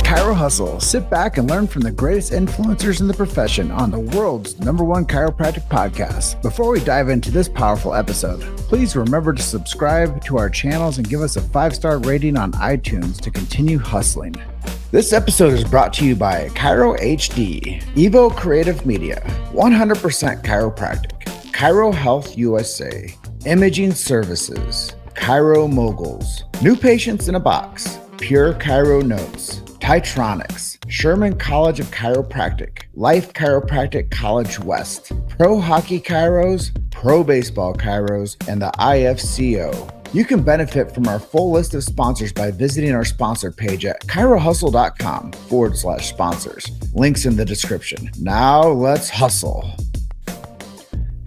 Chiro Hustle. Sit back and learn from the greatest influencers in the profession on the world's #1 chiropractic podcast. Before we dive into this powerful episode, please remember to subscribe to our channels and give us a 5-star rating on iTunes to continue hustling. This episode is brought to you by Chiro HD, Evo Creative Media, 100% Chiropractic, Chiro Health USA, Imaging Services, Chiro Moguls, New Patients in a Box, Pure Chiro Notes, Titronics, Sherman College of Chiropractic, Life Chiropractic College West, Pro Hockey Chiros, Pro Baseball Chiros, and the IFCO. You can benefit from our full list of sponsors by visiting our sponsor page at chirohustle.com/sponsors. Links in the description. Now let's hustle.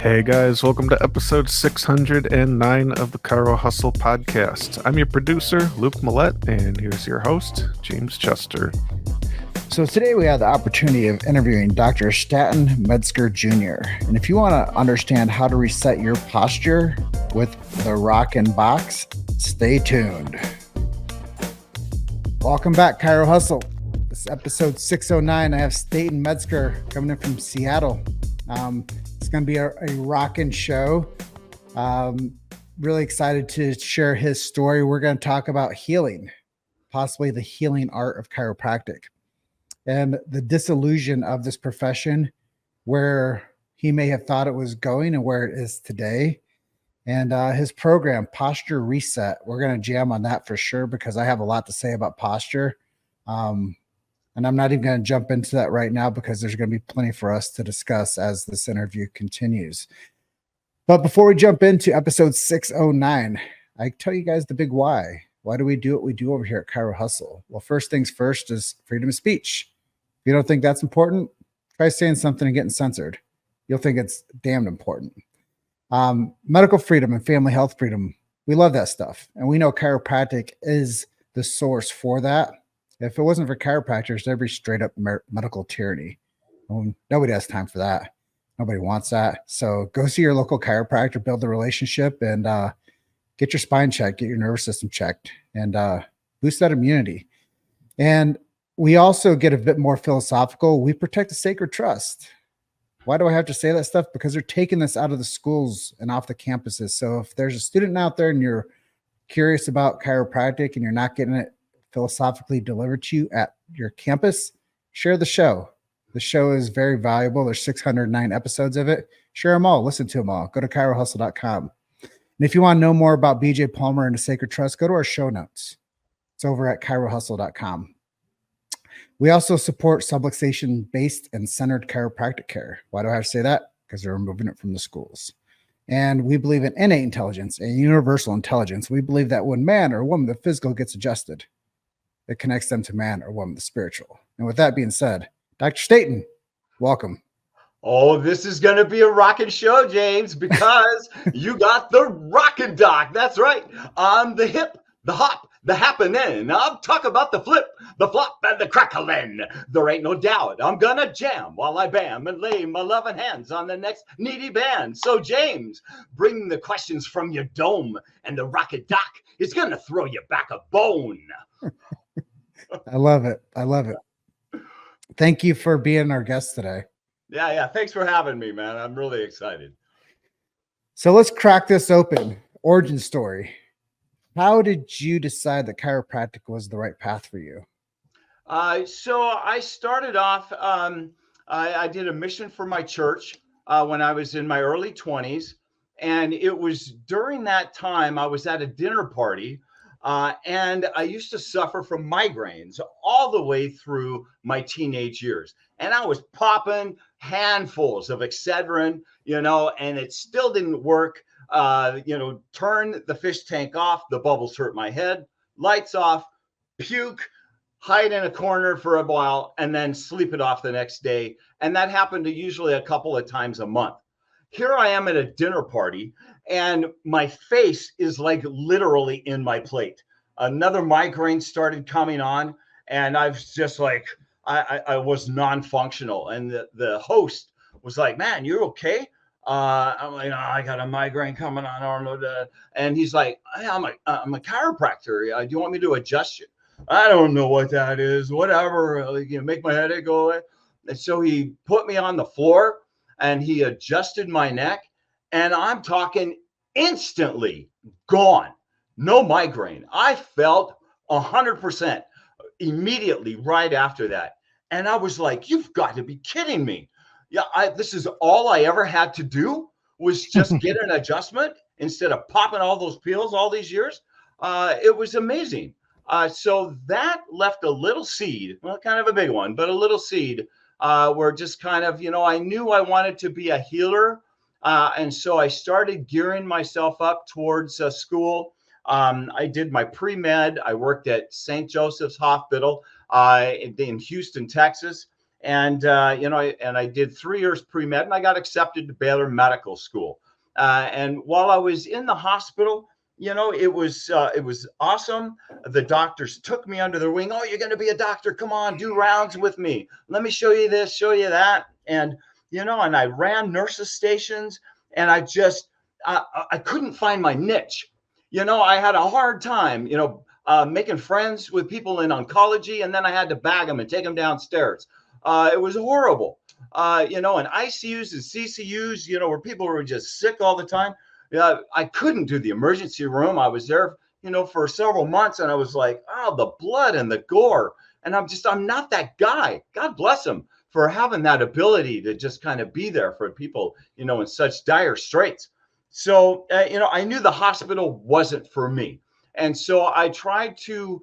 Hey guys, welcome to episode 609 of the Chiro Hustle podcast. I'm your producer, Luke Millette, and here's your host, James Chester. So today we have the opportunity of interviewing Dr. Staten Medsker Jr. And if you want to understand how to reset your posture with the Rockndoc, stay tuned. Welcome back, Chiro Hustle. This is episode 609. I have Staten Medsker coming in from Seattle. It's going to be a rockin' show. Really excited to share his story. We're going to talk about healing, possibly the healing art of chiropractic, and the disillusion of this profession, where he may have thought it was going and where it is today. And his program, Posture Reset, we're going to jam on that for sure, because I have a lot to say about posture. And I'm not even going to jump into that right now, because there's going to be plenty for us to discuss as this interview continues. But before we jump into episode 609, I tell you guys the big why. Why do we do what we do over here at Chiro Hustle? Well, first things first is freedom of speech. If you don't think that's important, try saying something and getting censored. You'll think it's damned important. Medical freedom and family health freedom. We love that stuff. And we know chiropractic is the source for that. If it wasn't for chiropractors, there'd be straight up medical tyranny. Nobody has time for that. Nobody wants that. So go see your local chiropractor, build a relationship, and get your spine checked, get your nervous system checked, and boost that immunity. And we also get a bit more philosophical. We protect the sacred trust. Why do I have to say that stuff? Because they're taking this out of the schools and off the campuses. So if there's a student out there and you're curious about chiropractic and you're not getting it philosophically delivered to you at your campus, share the show. The show is very valuable. There's 609 episodes of it. Share them all. Listen to them all. Go to chirohustle.com. And if you want to know more about BJ Palmer and the Sacred Trust, go to our show notes. It's over at chirohustle.com. We also support subluxation-based and centered chiropractic care. Why do I have to say that? Because they're removing it from the schools. And we believe in innate intelligence and universal intelligence. We believe that when man or woman, the physical, gets adjusted, it connects them to man or woman, the spiritual. And with that being said, Dr. Staten, welcome. Oh, this is going to be a rockin' show, James, because you got the Rockndoc. That's right. On the hip, the hop, the happening. I'll talk about the flip, the flop, and the crackling. There ain't no doubt I'm going to jam while I bam and lay my loving hands on the next needy band. So, James, bring the questions from your dome, and the Rockndoc is going to throw you back a bone. I love it. I love it. Thank you for being our guest today. Yeah. Thanks for having me, man. I'm really excited. So let's crack this open. Origin story. How did you decide that chiropractic was the right path for you? So I started off, I did a mission for my church when I was in my early 20s. And it was during that time I was at a dinner party. And I used to suffer from migraines all the way through my teenage years. And I was popping handfuls of Excedrin, and it still didn't work. Turn the fish tank off, the bubbles hurt my head, lights off, puke, hide in a corner for a while, and then sleep it off the next day. And that happened to usually a couple of times a month. Here I am at a dinner party, and my face is like literally in my plate. Another migraine started coming on, and I was just like, I was non-functional. And the host was like, "Man, you're okay?" I'm like, "Oh, I got a migraine coming on, Arnold." And he's like, "Hey, I'm a chiropractor. Do you want me to adjust you?" I don't know what that is, whatever, make my headache go away. And so he put me on the floor and he adjusted my neck, and I'm talking instantly gone. No migraine. I felt 100% immediately right after that. And I was like, you've got to be kidding me. Yeah, this is all I ever had to do was just get an adjustment instead of popping all those pills all these years. It was amazing. So that left a little seed, well, kind of a big one, but a little seed where just kind of, I knew I wanted to be a healer. And so I started gearing myself up towards school. I did my pre-med. I worked at St. Joseph's Hospital in Houston, Texas. And, I did 3 years pre-med, and I got accepted to Baylor Medical School. And while I was in the hospital, it was awesome. The doctors took me under their wing. Oh, you're going to be a doctor. Come on, do rounds with me. Let me show you this, show you that. And, and I ran nurses stations, and I just, I couldn't find my niche. I had a hard time, making friends with people in oncology, and then I had to bag them and take them downstairs. It was horrible, in ICUs and CCUs, where people were just sick all the time. I couldn't do the emergency room. I was there, for several months, and I was like, oh, the blood and the gore. And I'm not that guy. God bless him for having that ability to just kind of be there for people, in such dire straits. So, I knew the hospital wasn't for me. And so I tried to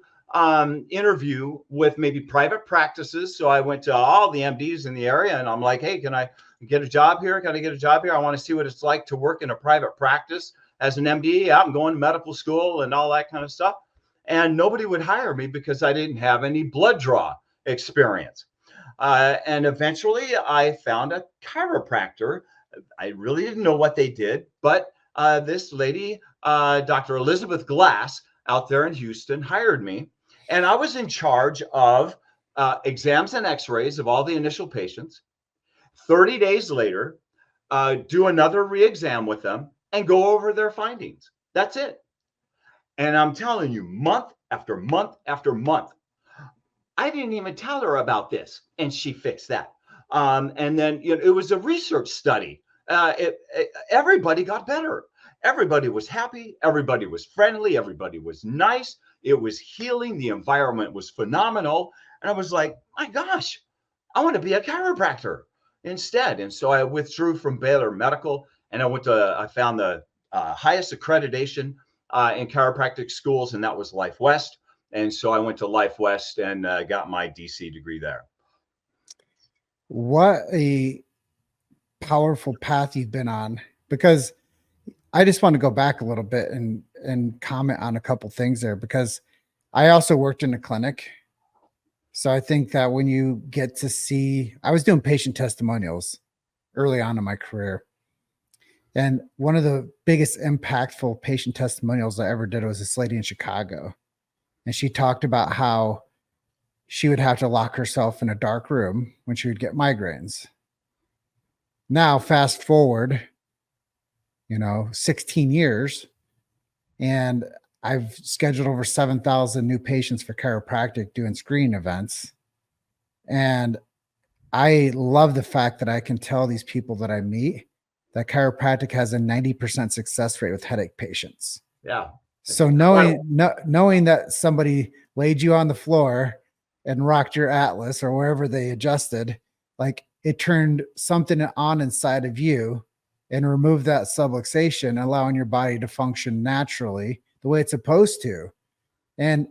interview with maybe private practices. So I went to all the MDs in the area, and I'm like, hey, can I get a job here? Can I get a job here? I want to see what it's like to work in a private practice as an MD. Yeah, I'm going to medical school and all that kind of stuff. And nobody would hire me because I didn't have any blood draw experience. And eventually I found a chiropractor. I really didn't know what they did, but this lady, Dr. Elizabeth Glass out there in Houston, hired me. And I was in charge of exams and x-rays of all the initial patients. 30 days later, do another re-exam with them and go over their findings. That's it. And I'm telling you, month after month after month, I didn't even tell her about this, and she fixed that. And then it was a research study. Everybody got better. Everybody was happy. Everybody was friendly. Everybody was nice. It was healing. The environment was phenomenal. And I was like, my gosh, I want to be a chiropractor instead. And so I withdrew from Baylor Medical, and I found the highest accreditation in chiropractic schools, and that was Life West. And so I went to Life West and got my DC degree there. What a powerful path you've been on, because I just want to go back a little bit and comment on a couple things there, because I also worked in a clinic. So I think that when you get to see, I was doing patient testimonials early on in my career. And one of the biggest impactful patient testimonials I ever did was this lady in Chicago. And she talked about how she would have to lock herself in a dark room when she would get migraines. Now, fast forward, 16 years, and I've scheduled over 7,000 new patients for chiropractic doing screening events. And I love the fact that I can tell these people that I meet that chiropractic has a 90% success rate with headache patients. Yeah. So knowing that somebody laid you on the floor and rocked your atlas or wherever they adjusted, like it turned something on inside of you and removed that subluxation, allowing your body to function naturally the way it's supposed to. And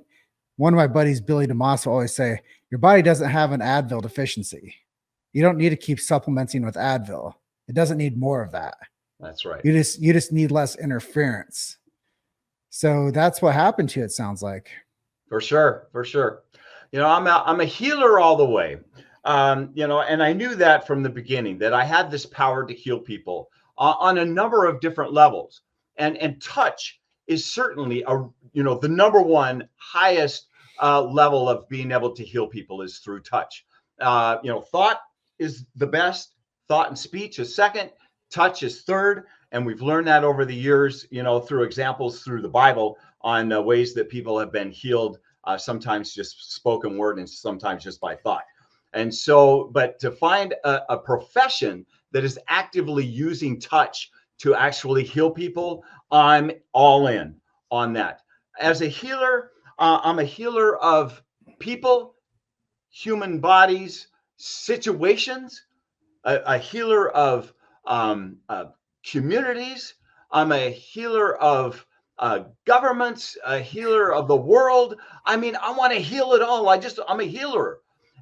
one of my buddies, Billy DeMoss, will always say, your body doesn't have an Advil deficiency. You don't need to keep supplementing with Advil. It doesn't need more of that. That's right. You just need less interference. So that's what happened to you, it sounds like. For sure. I'm a healer all the way. And I knew that from the beginning, that I had this power to heal people on a number of different levels. And touch is certainly the number one highest level of being able to heal people is through touch. Thought is the best. Thought and speech is second. Touch is third. And we've learned that over the years, through examples through the Bible on ways that people have been healed sometimes just spoken word and sometimes just by thought. And so, but to find a profession that is actively using touch to actually heal people, I'm all in on that. As a healer, I'm a healer of people, human bodies, situations, a healer of communities. I'm a healer of governments, a healer of the world. I mean, I want to heal it all. I'm a healer.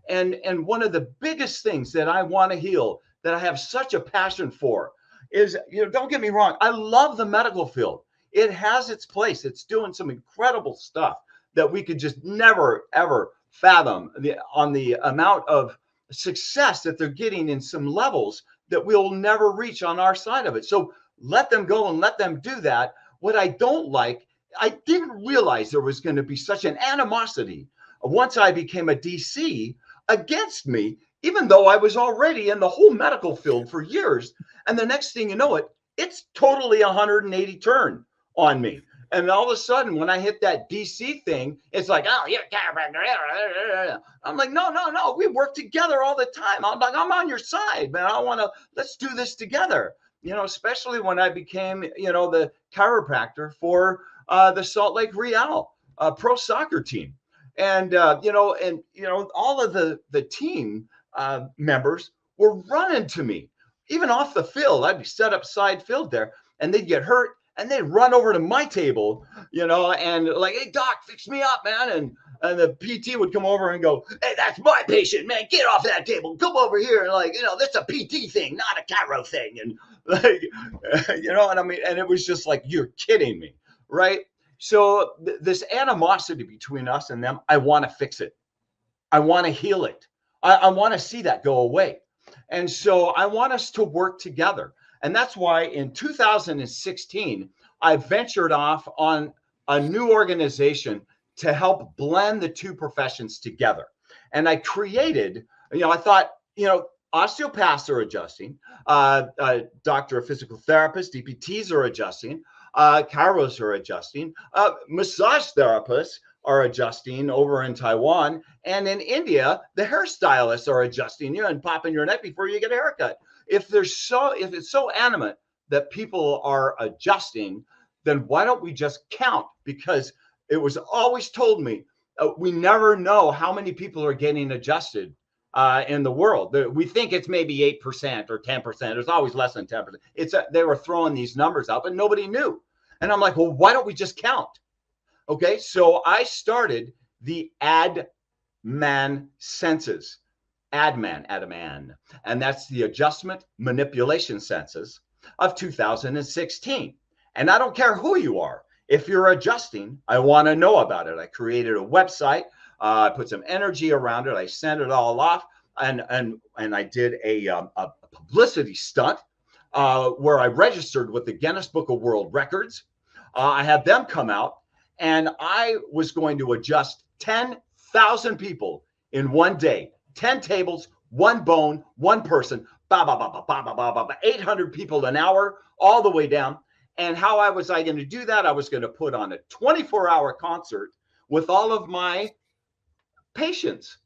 And one of the biggest things that I want to heal, that I have such a passion for, is, don't get me wrong, I love the medical field. It has its place. It's doing some incredible stuff that we could just never, ever fathom on the amount of success that they're getting in some levels that we'll never reach on our side of it. So let them go and let them do that. What I don't like, I didn't realize there was going to be such an animosity once I became a DC against me, even though I was already in the whole medical field for years. And the next thing you know, it's totally 180 turn on me. And all of a sudden, when I hit that DC thing, it's like, oh, you're a chiropractor. I'm like, no. We work together all the time. I'm like, I'm on your side, man. Let's do this together. Especially when I became, the chiropractor for the Salt Lake Real pro soccer team. And, all of the team members were running to me, even off the field. I'd be set up side field there, and they'd get hurt. And they'd run over to my table, and like, hey, doc, fix me up, man. And the PT would come over and go, hey, that's my patient, man. Get off that table. Come over here. And like, that's a PT thing, not a chiro thing. And like, and I mean, and it was just like, you're kidding me, right? So this animosity between us and them, I want to fix it. I want to heal it. I want to see that go away. And so I want us to work together. And that's why in 2016, I ventured off on a new organization to help blend the two professions together. And I created, I thought, osteopaths are adjusting, doctor of physical therapists, DPTs are adjusting, chiros are adjusting, massage therapists are adjusting over in Taiwan. And in India, the hairstylists are adjusting you and popping your neck before you get a haircut. If it's so animate that people are adjusting, then why don't we just count? Because it was always told me, we never know how many people are getting adjusted in the world. We think it's maybe 8% or 10%. There's always less than 10%. They were throwing these numbers out, but nobody knew. And I'm like, well, why don't we just count? Okay, so I started the ADMAN census. ADMAN, and that's the adjustment manipulation census of 2016. And I don't care who you are. If you're adjusting, I want to know about it. I created a website. I put some energy around it. I sent it all off, and I did a publicity stunt where I registered with the Guinness Book of World Records. I had them come out, and I was going to adjust 10,000 people in one day. 10 tables, one bone, one person, 800 people an hour, all the way down. And how was I going to do that? I was going to put on a 24-hour concert with all of my patients.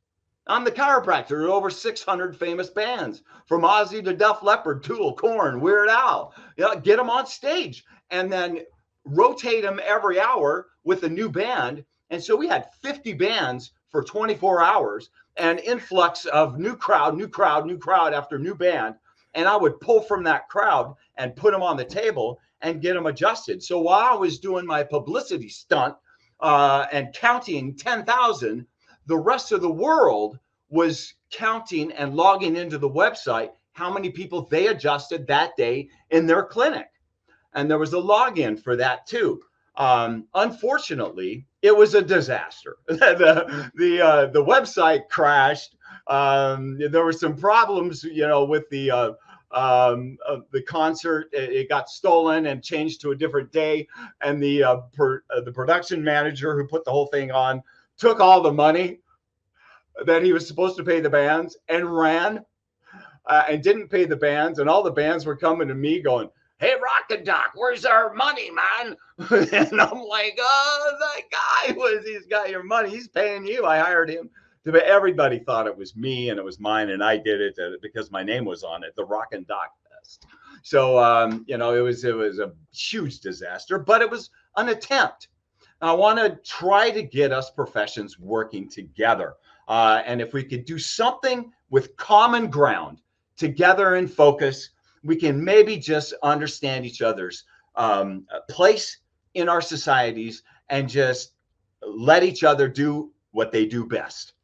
I'm the chiropractor at over 600 famous bands, from Ozzy to Def Leppard, Tool, Korn, Weird Al. Get them on stage and then rotate them every hour with a new band. And so we had 50 bands for 24 hours. An influx of new crowd after new band. And I would pull from that crowd and put them on the table and get them adjusted. So while I was doing my publicity stunt and counting 10,000, the rest of the world was counting and logging into the website how many people they adjusted that day in their clinic. And there was a login for that too. Unfortunately, it was a disaster. The website crashed. There were some problems, with the concert. It got stolen and changed to a different day. And the production manager who put the whole thing on took all the money that he was supposed to pay the bands and ran and didn't pay the bands. And all the bands were coming to me going, hey, Rockndoc, where's our money, man? And I'm like, oh, that guy he's got your money. He's paying you. I hired him. But everybody thought it was me and it was mine, and I did it because my name was on it, the Rockndoc Fest. So, you know, it was a huge disaster, but it was an attempt. I want to try to get us professions working together. And if we could do something with common ground together and focus, we can maybe just understand each other's place in our societies and just let each other do what they do best.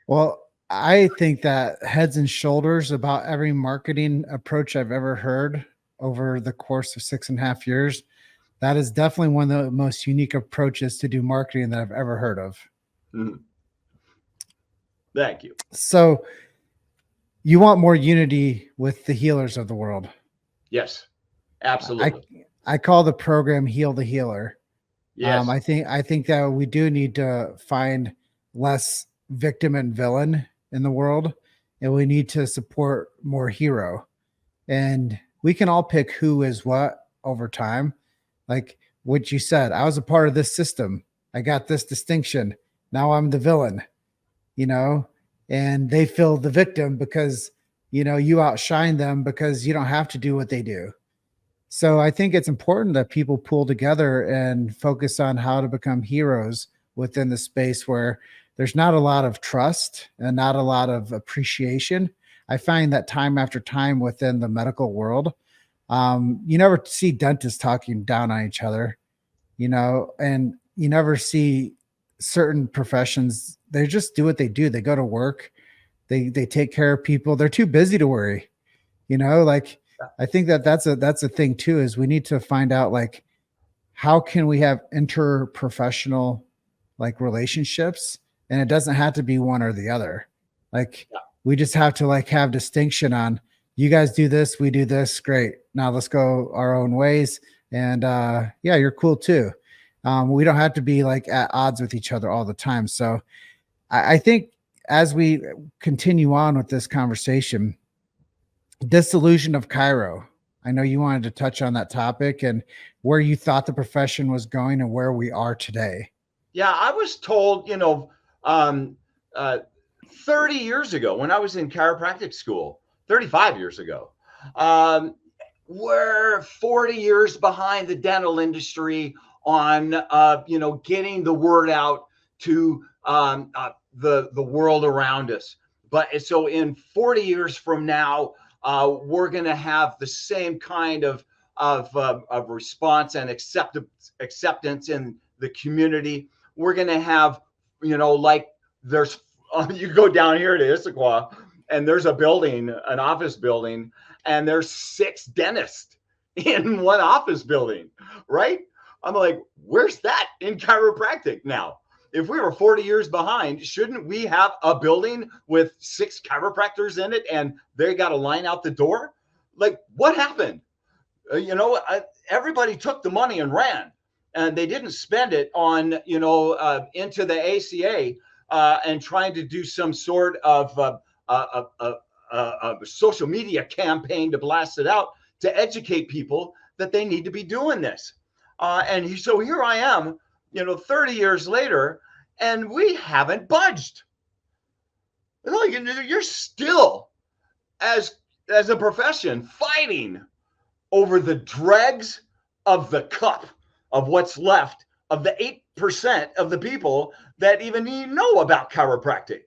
Well, I think that heads and shoulders about every marketing approach I've ever heard over the course of 6.5 years. That is definitely one of the most unique approaches to do marketing that I've ever heard of. Mm-hmm. Thank you. So you want more unity with the healers of the world. Yes, absolutely. I call the program Heal the Healer. Yes. I think that we do need to find less victim and villain in the world, and we need to support more hero. And we can all pick who is what over time. Like what you said, I was a part of this system. I got this distinction. Now I'm the villain, you know, and they feel the victim because, you know, you outshine them because you don't have to do what they do. So I think it's important that people pull together and focus on how to become heroes within the space where there's not a lot of trust and not a lot of appreciation. I find that time after time within the medical world, you never see dentists talking down on each other, you know, and you never see certain professions. They just do what they do. They go to work. They take care of people. They're too busy to worry, you know, like I think that's a thing too, is we need to find out like, how can we have interprofessional like relationships? And it doesn't have to be one or the other. Like we just have to like have distinction on, you guys do this, we do this. Great. Now let's go our own ways. And yeah, you're cool too. We don't have to be like at odds with each other all the time. So I think as we continue on with this conversation, disillusion of Chiro. I know you wanted to touch on that topic and where you thought the profession was going and where we are today. Yeah, I was told, you know, 30 years ago when I was in chiropractic school, 35 years ago, we're 40 years behind the dental industry on, you know, getting the word out to the world around us. But so in 40 years from now, we're going to have the same kind of response and acceptance in the community. We're going to have, you know, like there's, you go down here to Issaquah and there's a building, an office building, and there's 6 dentists in one office building, right? I'm like, where's that in chiropractic now? If we were 40 years behind, shouldn't we have a building with 6 chiropractors in it and they got a line out the door? Like, what happened? You know, everybody took the money and ran, and they didn't spend it on, you know, into the ACA and trying to do some sort of social media campaign to blast it out to educate people that they need to be doing this. And so here I am, you know, 30 years later, and we haven't budged. Like, you're still, as a profession, fighting over the dregs of the cup of what's left of the 8% of the people that even know about chiropractic.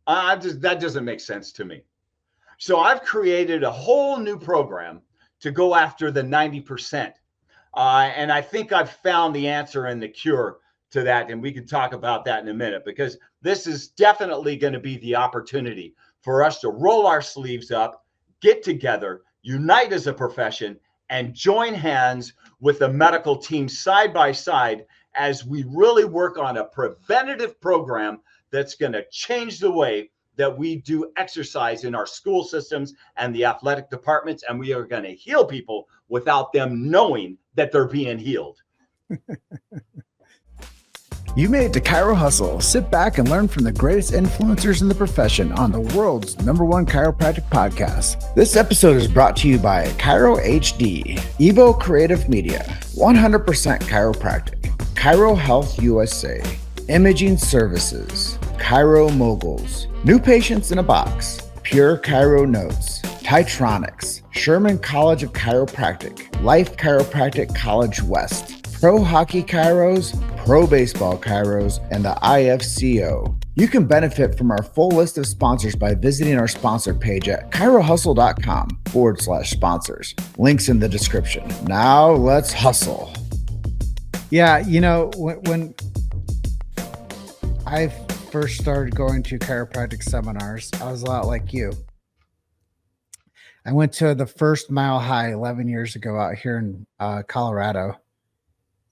That doesn't make sense to me. So I've created a whole new program to go after the 90%. And I think I've found the answer and the cure to that. And we can talk about that in a minute, because this is definitely going to be the opportunity for us to roll our sleeves up, get together, unite as a profession, and join hands with the medical team side by side as we really work on a preventative program that's going to change the way that we do exercise in our school systems and the athletic departments. And we are going to heal people without them knowing that they're being healed. You made it to Chiro Hustle. Sit back and learn from the greatest influencers in the profession on the world's #1 chiropractic podcast. This episode is brought to you by Chiro HD, Evo Creative Media, 100% Chiropractic, Chiro Health USA, Imaging Services, Chiro Moguls, New Patients in a Box, Pure Chiro Notes, Titronics, Sherman College of Chiropractic, Life Chiropractic College West, Pro Hockey Chiros, Pro Baseball Chiros, and the IFCO. You can benefit from our full list of sponsors by visiting our sponsor page at chirohustle.com/sponsors. Links in the description. Now let's hustle. Yeah, you know, when I first started going to chiropractic seminars, I was a lot like you. I went to the first Mile High 11 years ago out here in Colorado.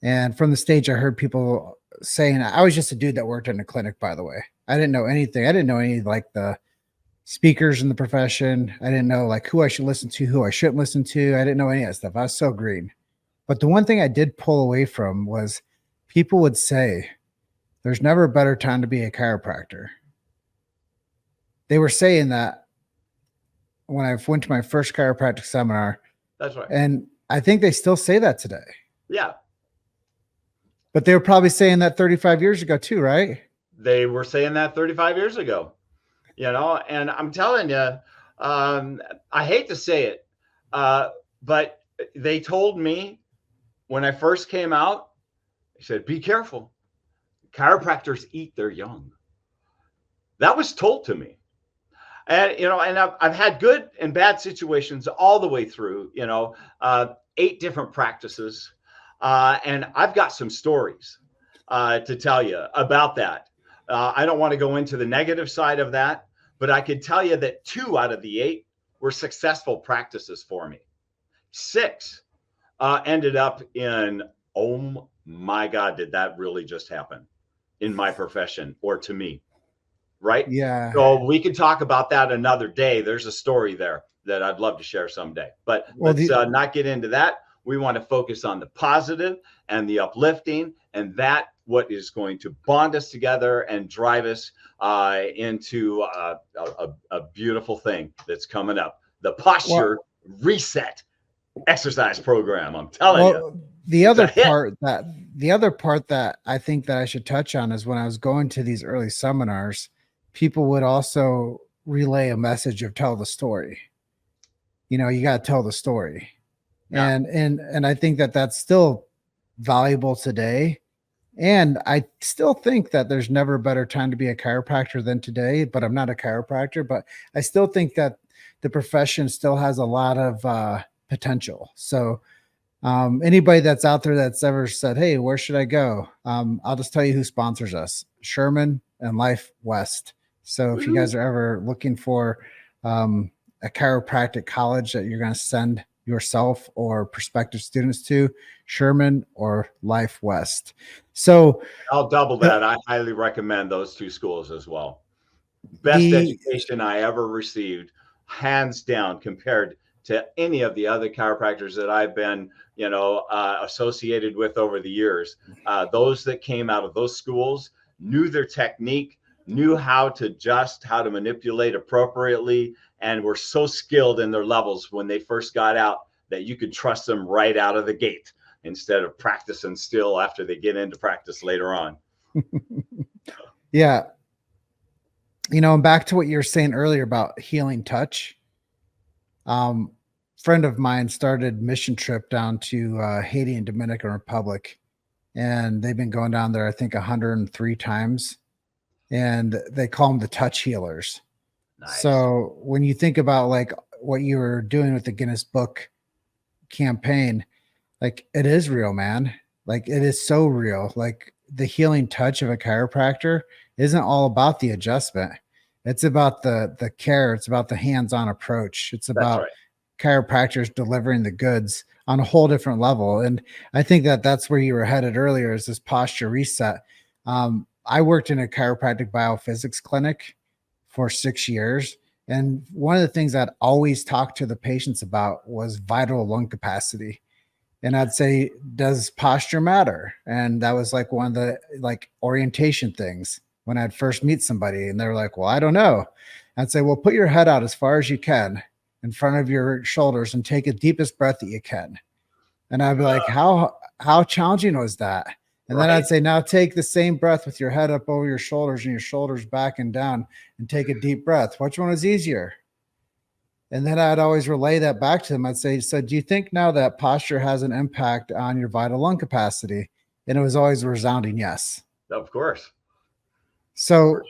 And from the stage, I heard people saying, I was just a dude that worked in a clinic, by the way. I didn't know anything. I didn't know any like the speakers in the profession. I didn't know like who I should listen to, who I shouldn't listen to. I didn't know any of that stuff. I was so green. But the one thing I did pull away from was people would say, there's never a better time to be a chiropractor. They were saying that when I went to my first chiropractic seminar. That's right. And I think they still say that today. Yeah. But they were probably saying that 35 years ago too, right? They were saying that 35 years ago, you know, and I'm telling you, I hate to say it, but they told me when I first came out, they said, be careful. Chiropractors eat their young. That was told to me. And, you know, and I've had good and bad situations all the way through, you know, 8 different practices. And I've got some stories to tell you about that. I don't want to go into the negative side of that, but I could tell you that 2 out of the 8 were successful practices for me. 6 ended up in, oh my God, did that really just happen in my profession or to me? Right? Yeah. So we could talk about that another day. There's a story there that I'd love to share someday, but let's not get into that. We want to focus on the positive and the uplifting, and that what is going to bond us together and drive us into a beautiful thing that's coming up. The posture reset exercise program. I'm telling you. The other part that I think that I should touch on is when I was going to these early seminars, people would also relay a message of tell the story. You know, you got to tell the story. Yeah. And I think that that's still valuable today. And I still think that there's never a better time to be a chiropractor than today, but I'm not a chiropractor, but I still think that the profession still has a lot of potential. So anybody that's out there that's ever said, hey, where should I go? I'll just tell you who sponsors us, Sherman and Life West. So if you guys are ever looking for a chiropractic college that you're going to send yourself or prospective students to, Sherman or Life West. So I'll double that. I highly recommend those 2 schools as well. Best education I ever received, hands down, compared to any of the other chiropractors that I've been, you know, associated with over the years. Those that came out of those schools knew their technique, knew how to adjust, how to manipulate appropriately, and were so skilled in their levels when they first got out that you could trust them right out of the gate instead of practicing still after they get into practice later on. Yeah. You know, and back to what you were saying earlier about healing touch. Friend of mine started mission trip down to Haiti and Dominican Republic, and they've been going down there, I think 103 times, and they call them the touch healers. Nice. So when you think about like what you were doing with the Guinness Book campaign, like it is real, man. Like it is so real. Like the healing touch of a chiropractor isn't all about the adjustment. It's about the care. It's about the hands-on approach. It's about chiropractors delivering the goods on a whole different level. And I think that that's where you were headed earlier, is this posture reset. I worked in a chiropractic biophysics clinic for 6 years. And one of the things that I always talked to the patients about was vital lung capacity. And I'd say, does posture matter? And that was like one of the like orientation things when I'd first meet somebody, and they're like, well, I don't know. I'd say, well, put your head out as far as you can in front of your shoulders and take the deepest breath that you can. And I'd be like, how challenging was that? And then I'd say, now take the same breath with your head up over your shoulders and your shoulders back and down, and take a deep breath. Which one is easier? And then I'd always relay that back to them. I'd say, so do you think now that posture has an impact on your vital lung capacity? And it was always a resounding yes. Of course. So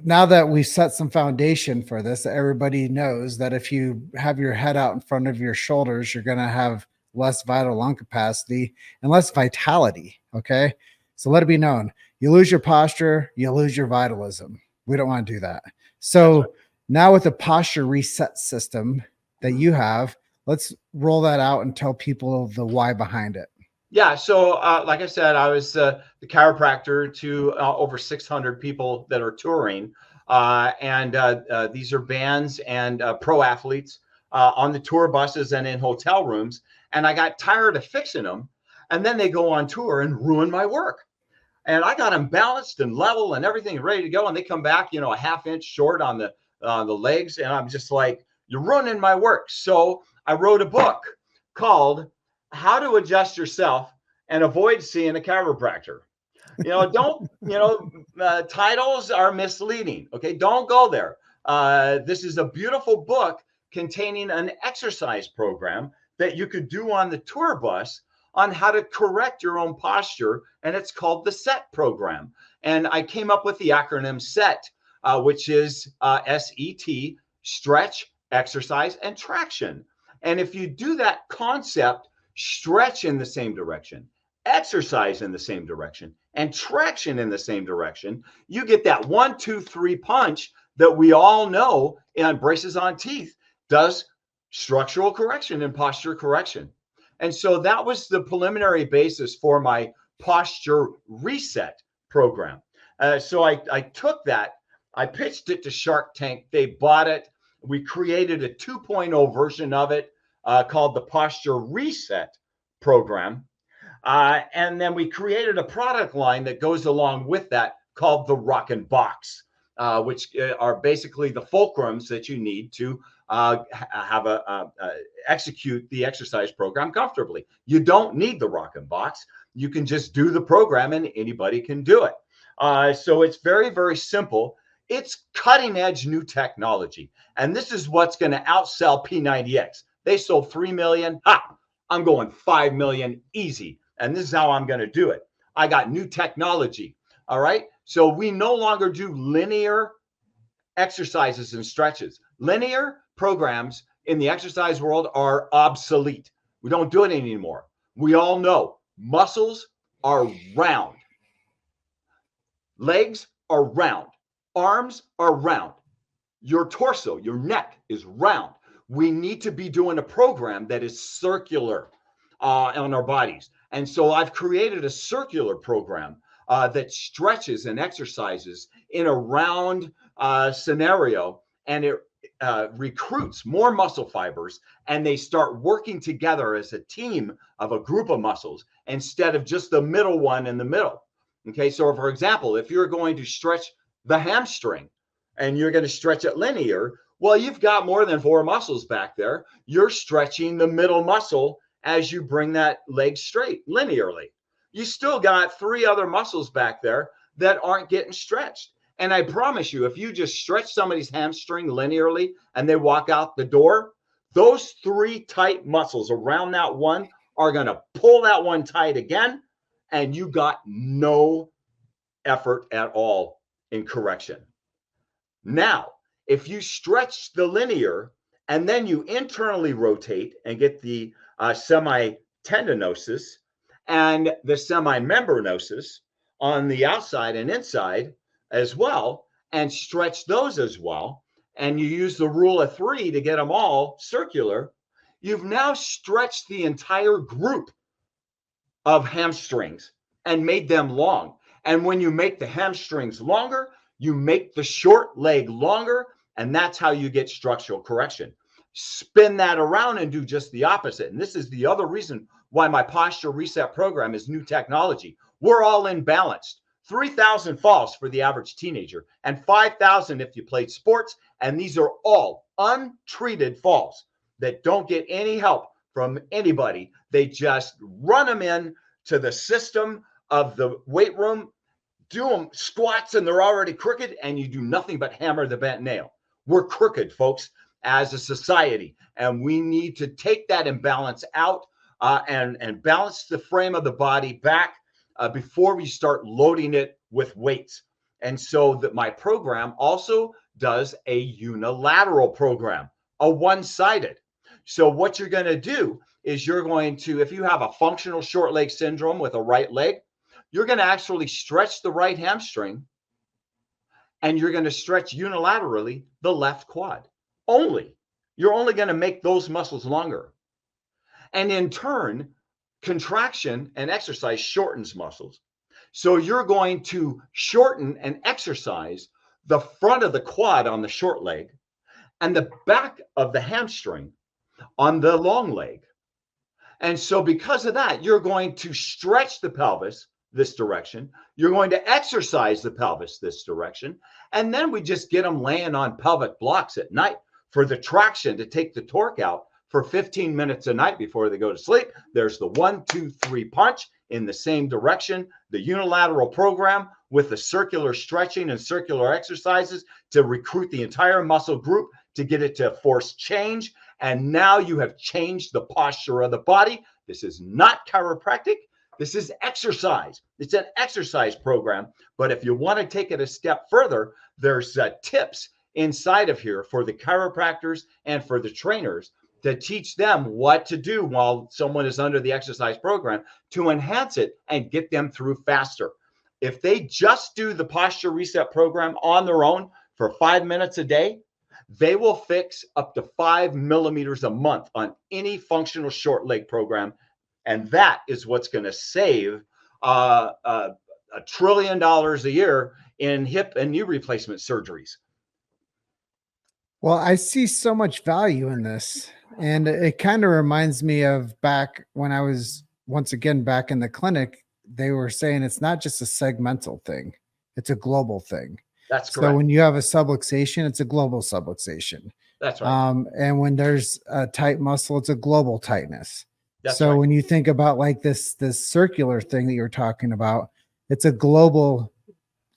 now that we've set some foundation for this, everybody knows that if you have your head out in front of your shoulders, you're going to have less vital lung capacity and less vitality. Okay. So let it be known, you lose your posture, you lose your vitalism. We don't want to do that. So now with the posture reset system that you have, let's roll that out and tell people the why behind it. Yeah. So like I said, I was the chiropractor to over 600 people that are touring. These are bands and pro athletes on the tour buses and in hotel rooms. And I got tired of fixing them. And then they go on tour and ruin my work. And I got them balanced and level and everything ready to go. And they come back, a half inch short on the legs. And I'm just like, you're ruining my work. So I wrote a book called How to Adjust Yourself and Avoid Seeing a Chiropractor. Titles are misleading. Okay. Don't go there. This is a beautiful book containing an exercise program that you could do on the tour bus on how to correct your own posture. And it's called the SET program. And I came up with the acronym SET, which is SET, stretch, exercise, and traction. And if you do that concept, stretch in the same direction, exercise in the same direction, and traction in the same direction, you get that 1, 2, 3 punch that we all know in braces on teeth does structural correction and posture correction. And so that was the preliminary basis for my posture reset program. So I took that, I pitched it to Shark Tank. They bought it. We created a 2.0 version of it called the Posture Reset program. And then we created a product line that goes along with that called the Rock and Box, which are basically the fulcrums that you need to execute the exercise program comfortably. You don't need the Rock and Box. You can just do the program and anybody can do it. So it's very, very simple. It's cutting edge new technology. And this is what's going to outsell P90X. They sold 3 million. I'm going 5 million easy. And this is how I'm going to do it. I got new technology. All right. So we no longer do linear exercises and stretches. Linear programs in the exercise world are obsolete. We don't do it anymore. We all know muscles are round. Legs are round. Arms are round. Your torso, your neck is round. We need to be doing a program that is circular on our bodies. And so I've created a circular program that stretches and exercises in a round scenario, and it recruits more muscle fibers, and they start working together as a team of a group of muscles instead of just the middle one in the middle. Okay, so for example, if you're going to stretch the hamstring and you're going to stretch it linear, well, you've got more than 4 muscles back there. You're stretching the middle muscle as you bring that leg straight linearly. You still got 3 other muscles back there that aren't getting stretched. And I promise you, if you just stretch somebody's hamstring linearly and they walk out the door, those 3 tight muscles around that one are going to pull that one tight again. And you got no effort at all in correction. Now, if you stretch the linear and then you internally rotate and get the semi-tendinosis and the semi-membranosus on the outside and inside as well, and stretch those as well, and you use the rule of 3 to get them all circular, you've now stretched the entire group of hamstrings and made them long. And when you make the hamstrings longer, you make the short leg longer, and that's how you get structural correction. Spin that around and do just the opposite. And this is the other reason why my posture reset program is new technology. We're all imbalanced. 3,000 falls for the average teenager and 5,000 if you played sports. And these are all untreated falls that don't get any help from anybody. They just run them in to the system of the weight room, do them squats, and they're already crooked, and you do nothing but hammer the bent nail. We're crooked, folks, as a society, and we need to take that imbalance out and balance the frame of the body back before we start loading it with weights. And so that my program also does a unilateral program, a one-sided. So what you're going to do is you're going to, if you have a functional short leg syndrome with a right leg, you're going to actually stretch the right hamstring, and you're going to stretch unilaterally the left quad. You're only going to make those muscles longer. And in turn, contraction and exercise shortens muscles. So you're going to shorten and exercise the front of the quad on the short leg and the back of the hamstring on the long leg. And so because of that, you're going to stretch the pelvis this direction. You're going to exercise the pelvis this direction. And then we just get them laying on pelvic blocks at night for the traction to take the torque out for 15 minutes a night before they go to sleep. There's the 1, 2, 3 punch in the same direction, the unilateral program with the circular stretching and circular exercises to recruit the entire muscle group to get it to force change. And now you have changed the posture of the body. This is not chiropractic. This is exercise. It's an exercise program. But if you want to take it a step further, there's tips inside of here for the chiropractors and for the trainers to teach them what to do while someone is under the exercise program to enhance it and get them through faster. If they just do the posture reset program on their own for 5 minutes a day, they will fix up to 5 millimeters a month on any functional short leg program. And that is what's going to save $1 trillion a year in hip and knee replacement surgeries. Well, I see so much value in this. And it kind of reminds me of back when I was once again back in the clinic. They were saying it's not just a segmental thing, it's a global thing. That's correct. So when you have a subluxation, it's a global subluxation. That's right. And when there's a tight muscle, it's a global tightness. That's so right. when you think about like this circular thing that you're talking about, it's a global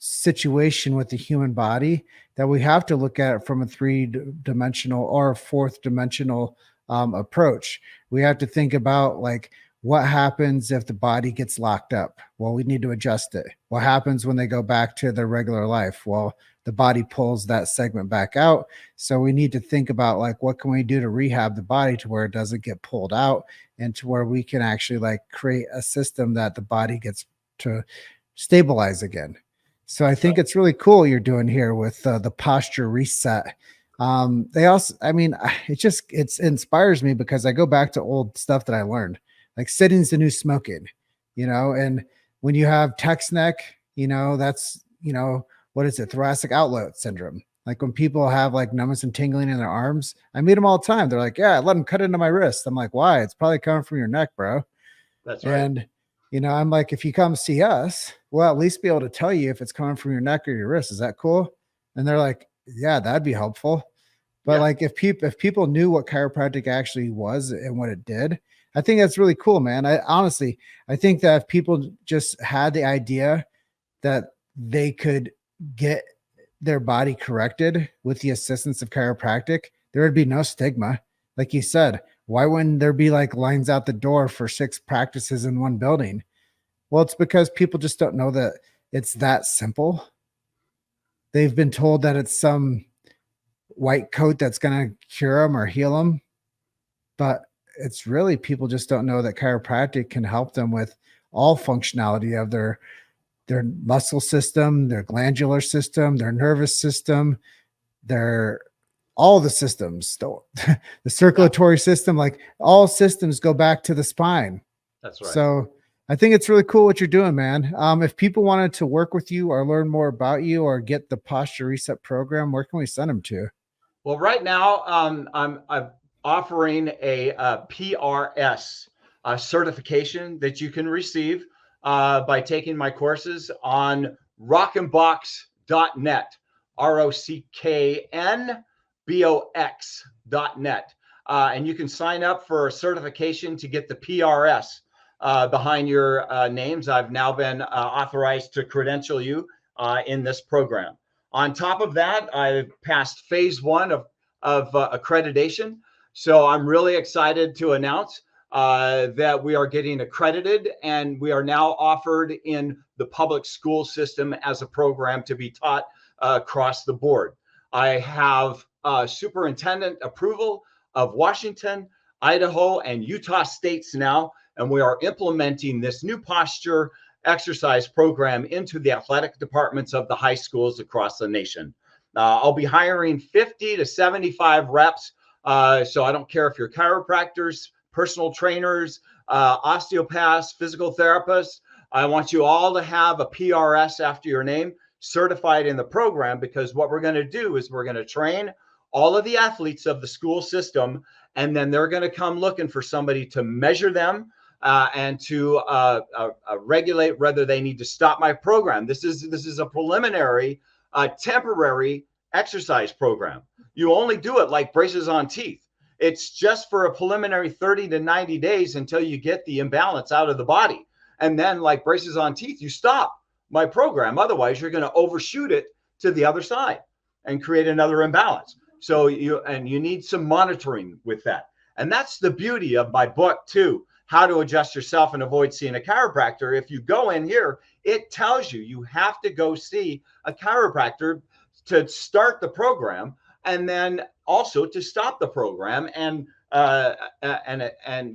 situation with the human body that we have to look at it from a 3-dimensional or a 4th-dimensional approach. We have to think about like what happens if the body gets locked up. Well, we need to adjust it. What happens when they go back to their regular life? Well, the body pulls that segment back out. So we need to think about like what can we do to rehab the body to where it doesn't get pulled out and to where we can actually like create a system that the body gets to stabilize again. So I think it's really cool you're doing here with the posture reset. They also, I mean, it inspires me because I go back to old stuff that I learned, like sitting's the new smoking, and when you have text neck, that's, what is it? Thoracic outlet syndrome. Like when people have like numbness and tingling in their arms, I meet them all the time. They're like, yeah, let them cut into my wrist. I'm like, why? It's probably coming from your neck, bro. That's right. And I'm like, if you come see us, we'll at least be able to tell you if it's coming from your neck or your wrist. Is that cool? And they're like, yeah, that'd be helpful. But like if people knew what chiropractic actually was and what it did, I think that's really cool, man. I think that if people just had the idea that they could get their body corrected with the assistance of chiropractic, there would be no stigma. Like you said, why wouldn't there be like lines out the door for 6 practices in one building? Well, it's because people just don't know that it's that simple. They've been told that it's some white coat that's going to cure them or heal them. But it's really, people just don't know that chiropractic can help them with all functionality of their muscle system, their glandular system, their nervous system, all the systems, the circulatory system, like all systems go back to the spine. That's right. So I think it's really cool what you're doing, man. If people wanted to work with you or learn more about you or get the posture reset program, where can we send them to? Well, right now I'm offering a PRS certification that you can receive by taking my courses on rocknbox.net, ROCKNBOX.net. And you can sign up for a certification to get the PRS behind your names. I've now been authorized to credential you in this program. On top of that, I've passed phase 1 of accreditation. So I'm really excited to announce that we are getting accredited, and we are now offered in the public school system as a program to be taught across the board. I have superintendent approval of Washington, Idaho, and Utah states now, and we are implementing this new posture exercise program into the athletic departments of the high schools across the nation. I'll be hiring 50 to 75 reps. So I don't care if you're chiropractors, personal trainers, osteopaths, physical therapists. I want you all to have a PRS after your name certified in the program, because what we're going to do is we're going to train all of the athletes of the school system, and then they're going to come looking for somebody to measure them and to regulate whether they need to stop my program. This is a preliminary, temporary exercise program. You only do it like braces on teeth. It's just for a preliminary 30 to 90 days until you get the imbalance out of the body. And then, like braces on teeth, you stop my program. Otherwise, you're going to overshoot it to the other side and create another imbalance. So you need some monitoring with that. And that's the beauty of my book too, How to Adjust Yourself and Avoid Seeing a Chiropractor. If you go in here, it tells you have to go see a chiropractor to start the program, and then also to stop the program and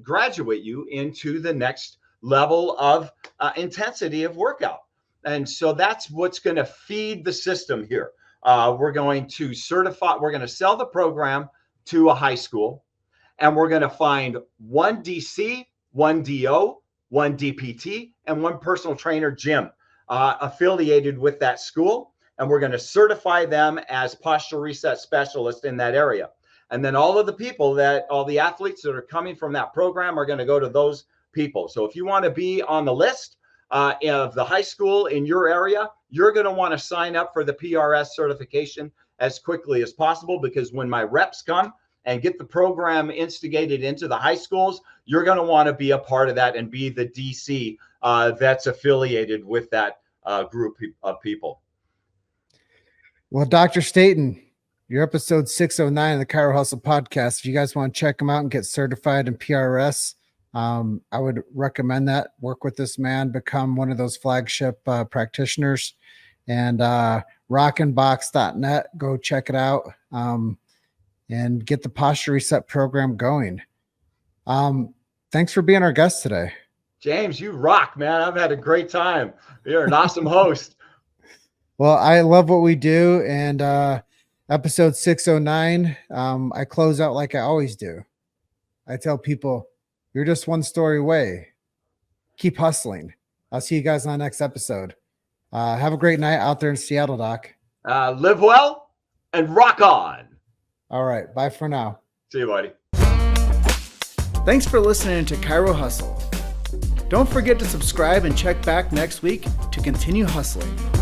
graduate you into the next level of intensity of workout. And so that's what's going to feed the system here. We're going to certify, we're going to sell the program to a high school, and we're going to find one DC, one DO, one DPT, and one personal trainer gym affiliated with that school. And we're going to certify them as posture reset specialists in that area. And then all the athletes that are coming from that program are going to go to those people. So if you want to be on the list of the high school in your area, you're going to want to sign up for the PRS certification as quickly as possible, because when my reps come and get the program instigated into the high schools, you're going to want to be a part of that and be the DC that's affiliated with that group of people. Well, Dr. Staten, your episode 609 of the Chiro Hustle podcast. If you guys want to check them out and get certified in PRS, I would recommend that. Work with this man, become one of those flagship practitioners, and rocknbox.net. Go check it out and get the posture reset program going. Thanks for being our guest today. James, you rock, man. I've had a great time. You're an awesome host. Well, I love what we do. And episode 609, I close out like I always do. I tell people, you're just one story away. Keep hustling. I'll see you guys on the next episode. Have a great night out there in Seattle, Doc. Live well and rock on. All right. Bye for now. See you, buddy. Thanks for listening to Chiro Hustle. Don't forget to subscribe and check back next week to continue hustling.